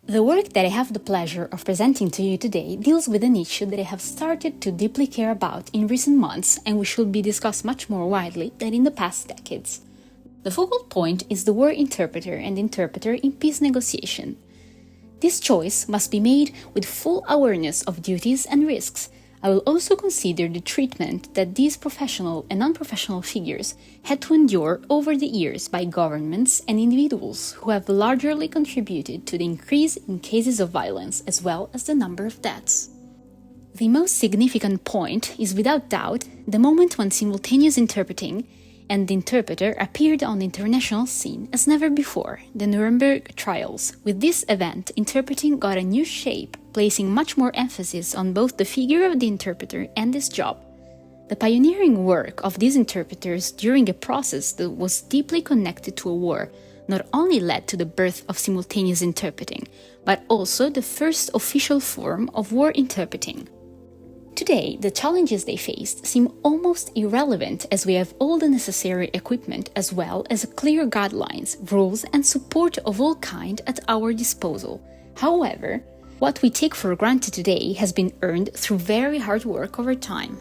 The work that I have the pleasure of presenting to you today deals with an issue that I have started to deeply care about in recent months and which should be discussed much more widely than in the past decades. The focal point is the war interpreter and interpreter in peace negotiation. This choice must be made with full awareness of duties and risks. I will also consider the treatment that these professional and non-professional figures had to endure over the years by governments and individuals who have largely contributed to the increase in cases of violence as well as the number of deaths. The most significant point is without doubt the moment when simultaneous interpreting and the interpreter appeared on the international scene as never before, the Nuremberg trials. With this event, interpreting got a new shape, placing much more emphasis on both the figure of the interpreter and his job. The pioneering work of these interpreters during a process that was deeply connected to a war not only led to the birth of simultaneous interpreting, but also the first official form of war interpreting. Today, the challenges they faced seem almost irrelevant as we have all the necessary equipment as well as clear guidelines, rules and support of all kind at our disposal. However, what we take for granted today has been earned through very hard work over time.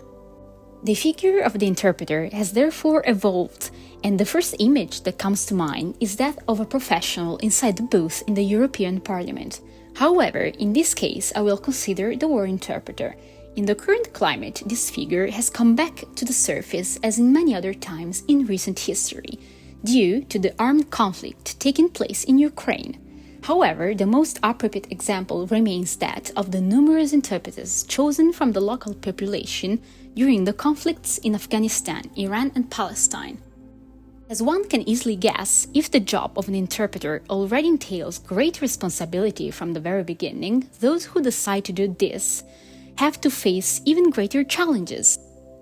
The figure of the interpreter has therefore evolved, and the first image that comes to mind is that of a professional inside the booth in the European Parliament. However, in this case, I will consider the war interpreter. In the current climate, this figure has come back to the surface as in many other times in recent history, due to the armed conflict taking place in Ukraine. However, the most appropriate example remains that of the numerous interpreters chosen from the local population during the conflicts in Afghanistan, Iran and Palestine. As one can easily guess, if the job of an interpreter already entails great responsibility from the very beginning, those who decide to do this have to face even greater challenges.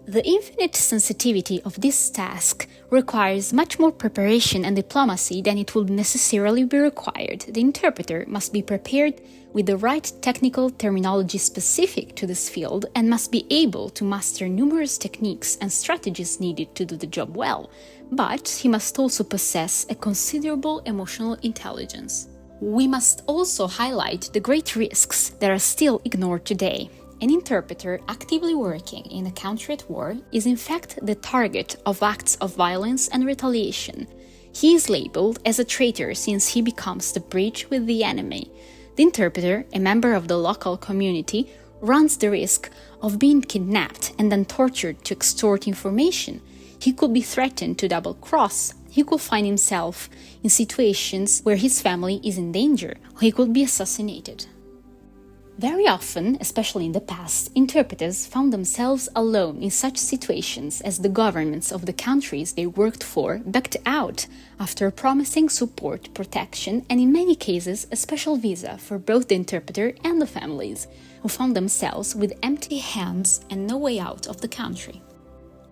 The infinite sensitivity of this task requires much more preparation and diplomacy than it would necessarily be required. The interpreter must be prepared with the right technical terminology specific to this field and must be able to master numerous techniques and strategies needed to do the job well, but he must also possess a considerable emotional intelligence. We must also highlight the great risks that are still ignored today. An interpreter actively working in a country at war is in fact the target of acts of violence and retaliation. He is labeled as a traitor since he becomes the bridge with the enemy. The interpreter, a member of the local community, runs the risk of being kidnapped and then tortured to extort information. He could be threatened to double-cross. He could find himself in situations where his family is in danger. He could be assassinated. Very often, especially in the past, interpreters found themselves alone in such situations as the governments of the countries they worked for backed out after promising support, protection, and in many cases a special visa for both the interpreter and the families, who found themselves with empty hands and no way out of the country.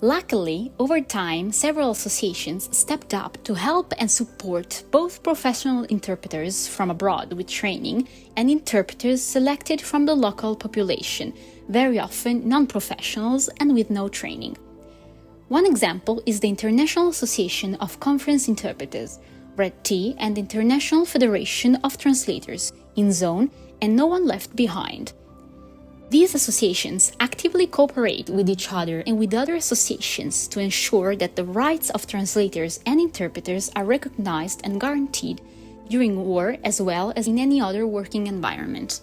Luckily, over time, several associations stepped up to help and support both professional interpreters from abroad with training and interpreters selected from the local population, very often non-professionals and with no training. One example is the International Association of Conference Interpreters, REDT, and the International Federation of Translators, InZone, and No One Left Behind. These associations actively cooperate with each other and with other associations to ensure that the rights of translators and interpreters are recognized and guaranteed during war as well as in any other working environment.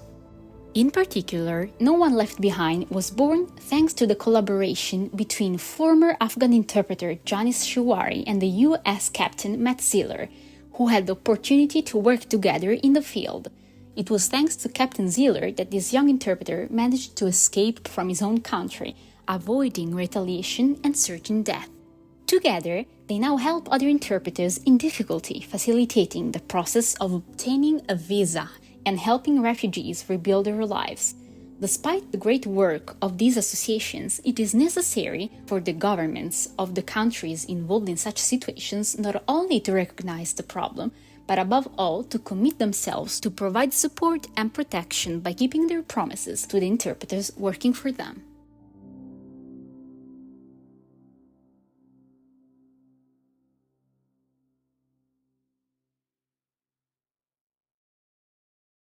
In particular, No One Left Behind was born thanks to the collaboration between former Afghan interpreter Janis Shuwari and the US captain Matt Ziller, who had the opportunity to work together in the field. It was thanks to Captain Ziller that this young interpreter managed to escape from his own country, avoiding retaliation and certain death. Together, they now help other interpreters in difficulty, facilitating the process of obtaining a visa and helping refugees rebuild their lives. Despite the great work of these associations, it is necessary for the governments of the countries involved in such situations not only to recognize the problem, but above all to commit themselves to provide support and protection by keeping their promises to the interpreters working for them.